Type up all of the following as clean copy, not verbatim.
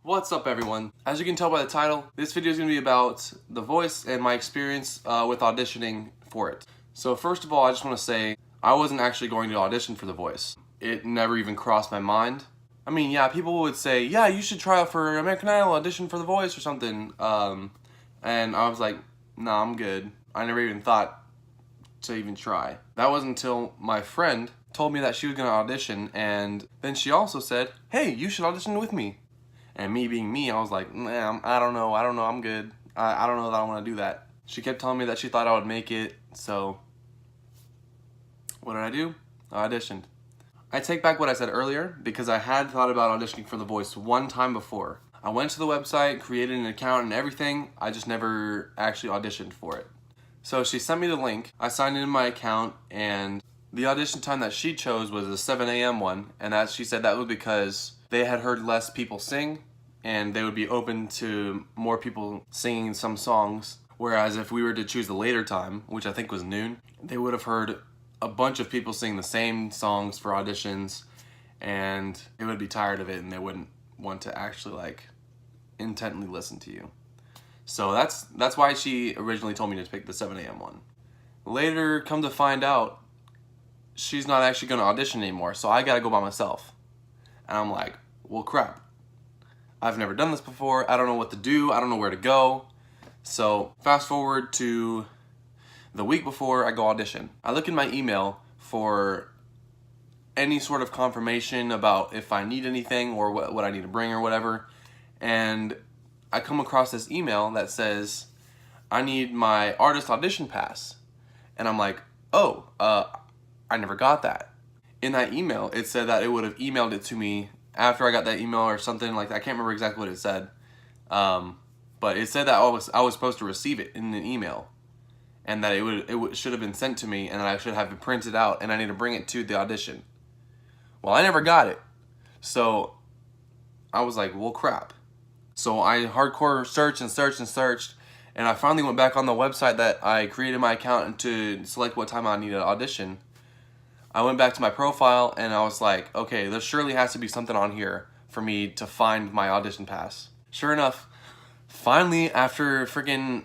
What's up everyone? As you can tell by the title, this video is going to be about The Voice and my experience with auditioning for it. So first of all, I just want to say I wasn't actually going to audition for The Voice. It never even crossed my mind. I mean, yeah, people would say, yeah, you should try out for American Idol, audition for The Voice or something. And I was like, nah, I'm good. I never even thought to even try. That wasn't until my friend told me that she was going to audition, and then she also said, hey, you should audition with me. And me being me, I was like, man, I don't know, I'm good. I don't know that I want to do that. She kept telling me that she thought I would make it, so what did I do? I auditioned. I take back what I said earlier because I had thought about auditioning for The Voice one time before. I went to the website, created an account and everything, I just never actually auditioned for it. So she sent me the link, I signed in my account, and the audition time that she chose was a 7 a.m. one, and that she said that was because they had heard less people sing and they would be open to more people singing some songs. Whereas if we were to choose the later time, which I think was noon, they would have heard a bunch of people sing the same songs for auditions and they would be tired of it and they wouldn't want to actually like intently listen to you. So that's why she originally told me to pick the 7 a.m. one. Later, come to find out, she's not actually going to audition anymore, so I gotta go by myself. And I'm like, well crap. I've never done this before, I don't know what to do, I don't know where to go. So fast forward to the week before I go audition. I look in my email for any sort of confirmation about if I need anything or what I need to bring or whatever. And I come across this email that says, I need my artist audition pass. And I'm like, oh, I never got that. In that email, it said that it would have emailed it to me after I got that email or something like that. I can't remember exactly what it said. But it said that I was supposed to receive it in an email. And that it should have been sent to me and that I should have it printed out and I need to bring it to the audition. Well, I never got it. So I was like, well, crap. So I hardcore searched and searched and searched. And I finally went back on the website that I created my account to select what time I needed to audition. I went back to my profile and I was like, okay, there surely has to be something on here for me to find my audition pass. Sure enough, finally, after freaking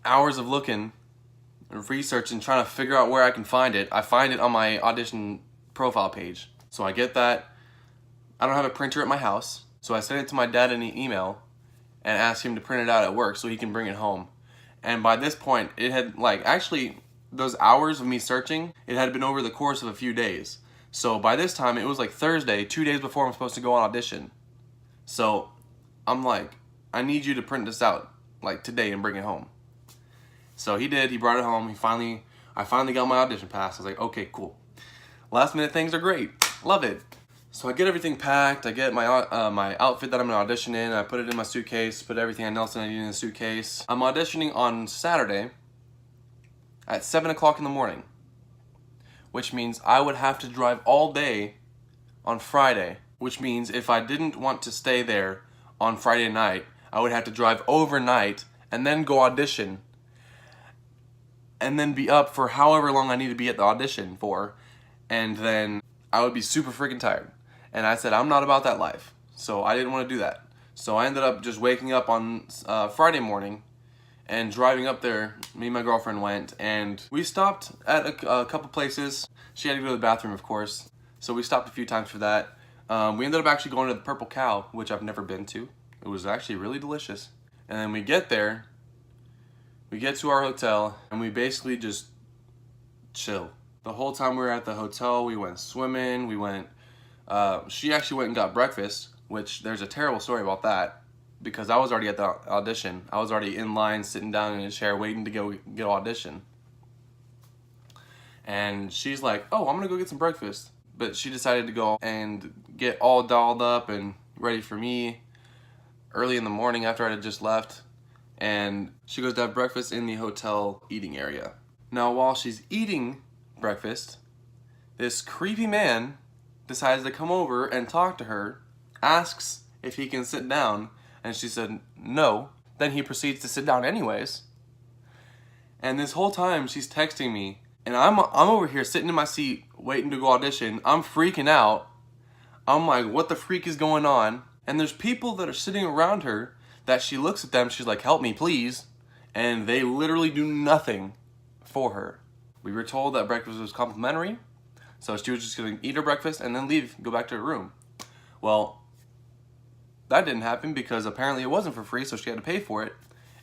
hours of looking, researching, trying to figure out where I can find it, I find it on my audition profile page. So I get that. I don't have a printer at my house, so I sent it to my dad in an email and asked him to print it out at work so he can bring it home. And by this point, it had actually those hours of me searching, it had been over the course of a few days. So by this time, it was like Thursday, 2 days before I'm supposed to go on audition. So I'm like, I need you to print this out like today and bring it home. So he did, he brought it home. I finally got my audition pass. I was like, okay, cool. Last minute things are great, love it. So I get everything packed, I get my outfit that I'm gonna audition in, I put it in my suitcase, put everything else I need in the suitcase. I'm auditioning on Saturday at 7 o'clock in the morning, which means I would have to drive all day on Friday, which means if I didn't want to stay there on Friday night, I would have to drive overnight and then go audition and then be up for however long I need to be at the audition for, and then I would be super freaking tired. And I said, I'm not about that life, so I didn't want to do that. So I ended up just waking up on Friday morning and driving up there. Me and my girlfriend went, and we stopped at a couple places. She had to go to the bathroom, of course, so we stopped a few times for that. We ended up actually going to the Purple Cow, which I've never been to. It was actually really delicious. And then we get there, we get to our hotel, and we basically just chill. The whole time we were at the hotel, we went swimming, she actually went and got breakfast, which there's a terrible story about that, because I was already at the audition. I was already in line, sitting down in a chair, waiting to go get audition. And she's like, oh, I'm gonna go get some breakfast. But she decided to go and get all dolled up and ready for me early in the morning after I had just left. And she goes to have breakfast in the hotel eating area. Now, while she's eating breakfast, this creepy man decides to come over and talk to her, asks if he can sit down, and she said no. Then he proceeds to sit down anyways. And this whole time she's texting me, and I'm over here sitting in my seat waiting to go audition. I'm freaking out. I'm like, what the freak is going on? And there's people that are sitting around her that she looks at them, she's like, help me please, and they literally do nothing for her. We were told that breakfast was complimentary, so she was just gonna eat her breakfast and then leave, go back to her room. Well, that didn't happen because apparently it wasn't for free, so she had to pay for it.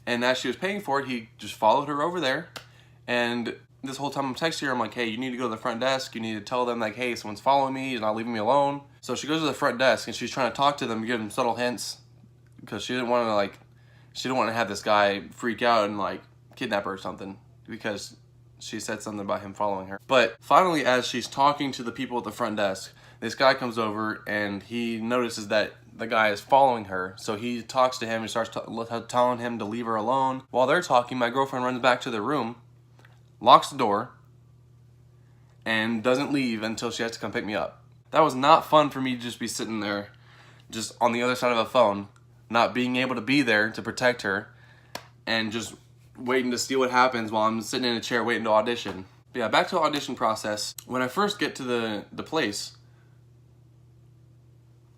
And as she was paying for it, he just followed her over there. And this whole time I'm texting her, I'm like, hey, you need to go to the front desk. You need to tell them, like, hey, someone's following me. He's not leaving me alone. So she goes to the front desk and she's trying to talk to them, give them subtle hints, because she didn't want to have this guy freak out and like kidnap her or something, because she said something about him following her. But finally, as she's talking to the people at the front desk, this guy comes over and he notices that the guy is following her. So he talks to him and starts telling him to leave her alone. While they're talking, my girlfriend runs back to the room, locks the door, and doesn't leave until she has to come pick me up. That was not fun for me to just be sitting there, just on the other side of a phone, not being able to be there to protect her, and just waiting to see what happens while I'm sitting in a chair waiting to audition. But yeah, back to the audition process. When I first get to the place,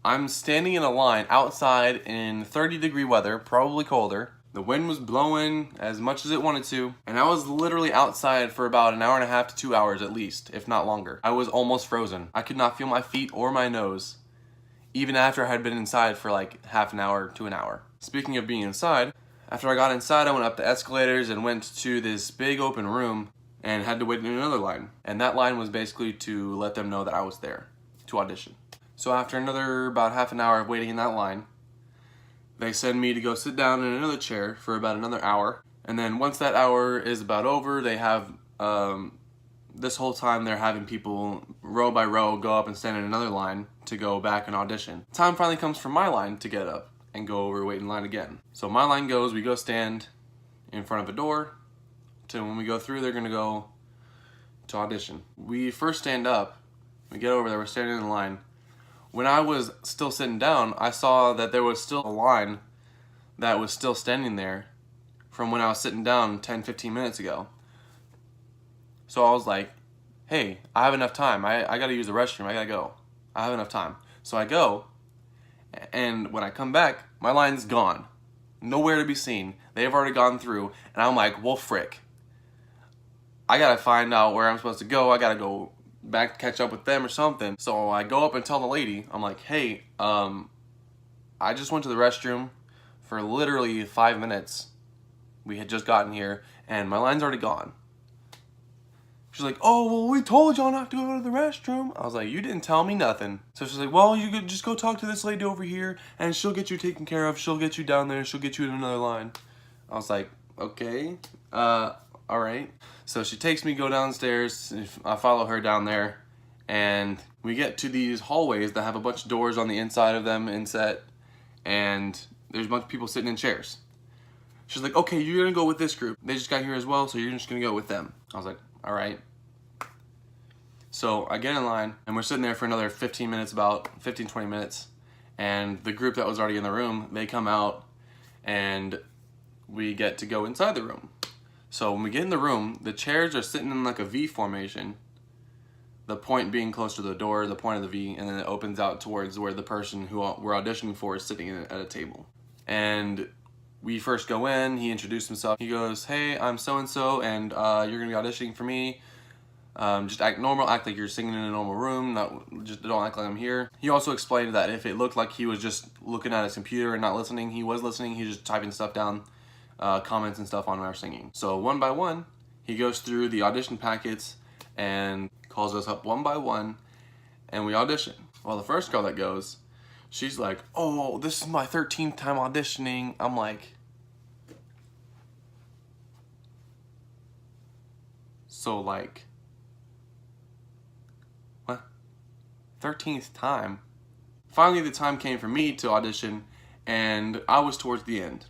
I'm standing in a line outside in 30-degree weather, probably colder. The wind was blowing as much as it wanted to, and I was literally outside for about an hour and a half to 2 hours at least, if not longer. I was almost frozen. I could not feel my feet or my nose, even after I had been inside for like half an hour to an hour. Speaking of being inside, after I got inside, I went up the escalators and went to this big open room and had to wait in another line. And that line was basically to let them know that I was there to audition. So after about half an hour of waiting in that line, they send me to go sit down in another chair for about another hour. And then once that hour is about over, they have, this whole time they're having people row by row go up and stand in another line to go back and audition. Time finally comes for my line to get up and go over, wait in line again. So my line goes, we go stand in front of a door, to when we go through, they're gonna go to audition. We first stand up, we get over there, we're standing in line. When I was still sitting down, I saw that there was still a line that was still standing there from when I was sitting down 10-15 minutes ago. So I was like, hey, I have enough time. I gotta use the restroom, I gotta go. I have enough time. So I go, and when I come back, my line's gone. Nowhere to be seen. They've already gone through, and I'm like, well, frick. I gotta find out where I'm supposed to go. I gotta go back to catch up with them or something. So I go up and tell the lady, I'm like, hey, I just went to the restroom for literally 5 minutes. We had just gotten here, and my line's already gone. She's like, oh, well, we told y'all not to go to the restroom. I was like, you didn't tell me nothing. So she's like, well, you could just go talk to this lady over here, and she'll get you taken care of. She'll get you down there. She'll get you in another line. I was like, okay, all right. So she takes me, go downstairs. I follow her down there, and we get to these hallways that have a bunch of doors on the inside of them inset, and there's a bunch of people sitting in chairs. She's like, okay, you're gonna go with this group. They just got here as well, so you're just gonna go with them. I was like, all right. So I get in line, and we're sitting there for another 15 minutes, about 15-20 minutes, and the group that was already in the room, they come out, and we get to go inside the room. So when we get in the room, the chairs are sitting in like a V formation, the point being close to the door, the point of the V, and then it opens out towards where the person who we're auditioning for is sitting at a table. And we first go in, he introduced himself. He goes, hey, I'm so-and-so, and you're gonna be auditioning for me. Just act normal, act like you're singing in a normal room, just don't act like I'm here. He also explained that if it looked like he was just looking at his computer and not listening, he was listening, he was just typing stuff down, comments and stuff on our singing. So one by one, he goes through the audition packets and calls us up one by one, and we audition. Well, the first girl that goes, she's like, oh, this is my 13th time auditioning. I'm like, so like, what? 13th time? Finally, the time came for me to audition, and I was towards the end.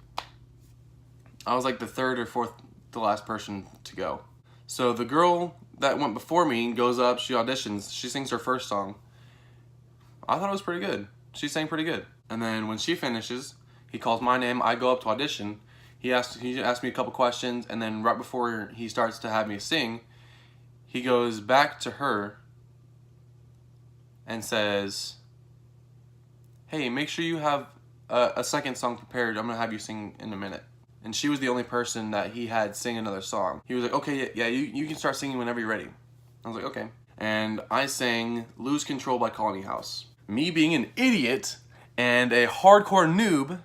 I was like the third or fourth to last person to go. So the girl that went before me goes up, she auditions, she sings her first song. I thought it was pretty good. She sang pretty good. And then when she finishes, he calls my name, I go up to audition. He asked me a couple questions, and then right before he starts to have me sing, he goes back to her and says, hey, make sure you have a second song prepared. I'm gonna have you sing in a minute. And she was the only person that he had sing another song. He was like, okay, yeah, you can start singing whenever you're ready. I was like, okay. And I sang Lose Control by Colony House. Me being an idiot and a hardcore noob,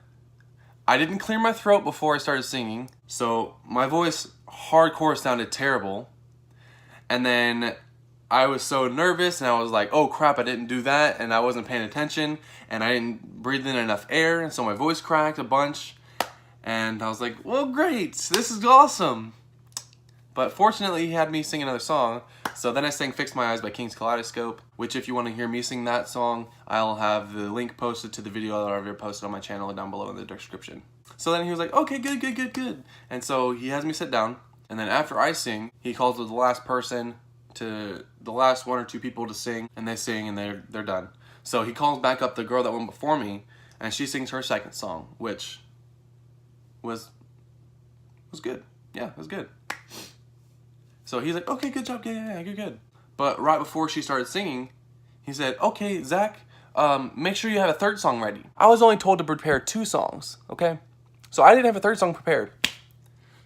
I didn't clear my throat before I started singing, so my voice hardcore sounded terrible. And then I was so nervous and I was like, oh crap, I didn't do that, and I wasn't paying attention, and I didn't breathe in enough air, and so my voice cracked a bunch. And I was like, well, great, this is awesome. But fortunately, he had me sing another song. So then I sang Fix My Eyes by King's Kaleidoscope, which if you want to hear me sing that song, I'll have the link posted to the video that I've already posted on my channel down below in the description. So then he was like, okay, good. And so he has me sit down. And then after I sing, he calls the last person to the last 1 or 2 people to sing, and they sing and they're done. So he calls back up the girl that went before me, and she sings her second song, which was good. Yeah, it was good. So he's like, okay, good job, yeah, good. But right before she started singing, he said, okay, Zach, make sure you have a third song ready. I was only told to prepare 2 songs, okay? So I didn't have a third song prepared.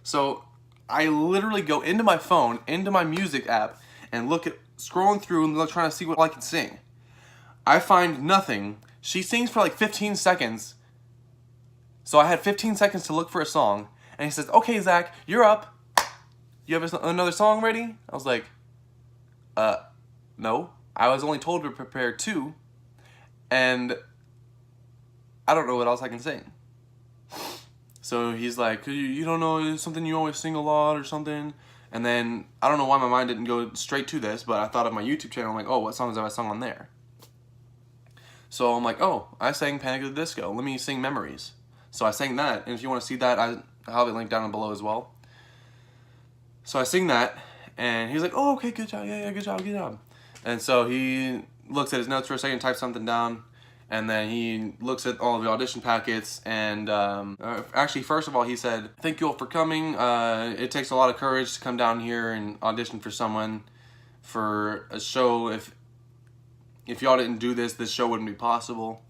So I literally go into my phone, into my music app, and scrolling through and trying to see what I can sing. I find nothing. She sings for like 15 seconds. So I had 15 seconds to look for a song, and he says, okay, Zach, you're up. You have another song ready? I was like, no. I was only told to prepare 2, and I don't know what else I can sing. So he's like, you don't know something you always sing a lot or something? And then, I don't know why my mind didn't go straight to this, but I thought of my YouTube channel, I'm like, oh, what songs have I sung on there? So I'm like, oh, I sang Panic at the Disco. Let me sing Memories. So I sang that, and if you want to see that, I'll have it linked down below as well. So I sing that, and he's like, oh, okay, good job, yeah, good job. And so he looks at his notes for a second, types something down, and then he looks at all of the audition packets, and actually, first of all, he said, thank you all for coming. It takes a lot of courage to come down here and audition for someone for a show. If y'all didn't do this show wouldn't be possible.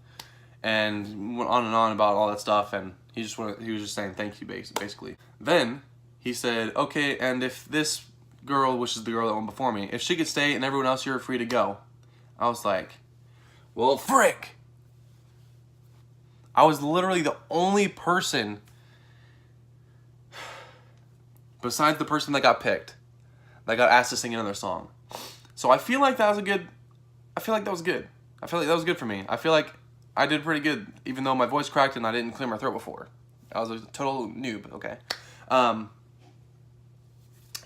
And went on and on about all that stuff, and he was just saying thank you, basically. Then he said, okay, and if this girl, which is the girl that went before me, if she could stay and everyone else, you're free to go. I was like, well, frick. I was literally the only person besides the person that got picked that got asked to sing another song. So I feel like that was good. I feel like that was good for me. I feel like I did pretty good, even though my voice cracked and I didn't clear my throat before. I was a total noob, okay? I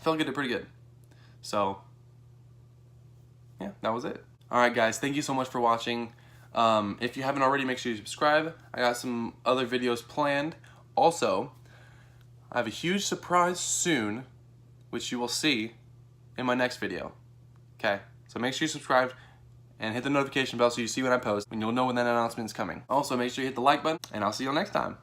felt like I did pretty good. So, yeah, that was it. Alright guys, thank you so much for watching. If you haven't already, make sure you subscribe. I got some other videos planned. Also, I have a huge surprise soon, which you will see in my next video. Okay, so make sure you subscribe and hit the notification bell so you see when I post, and you'll know when that announcement is coming. Also, make sure you hit the like button, and I'll see you next time.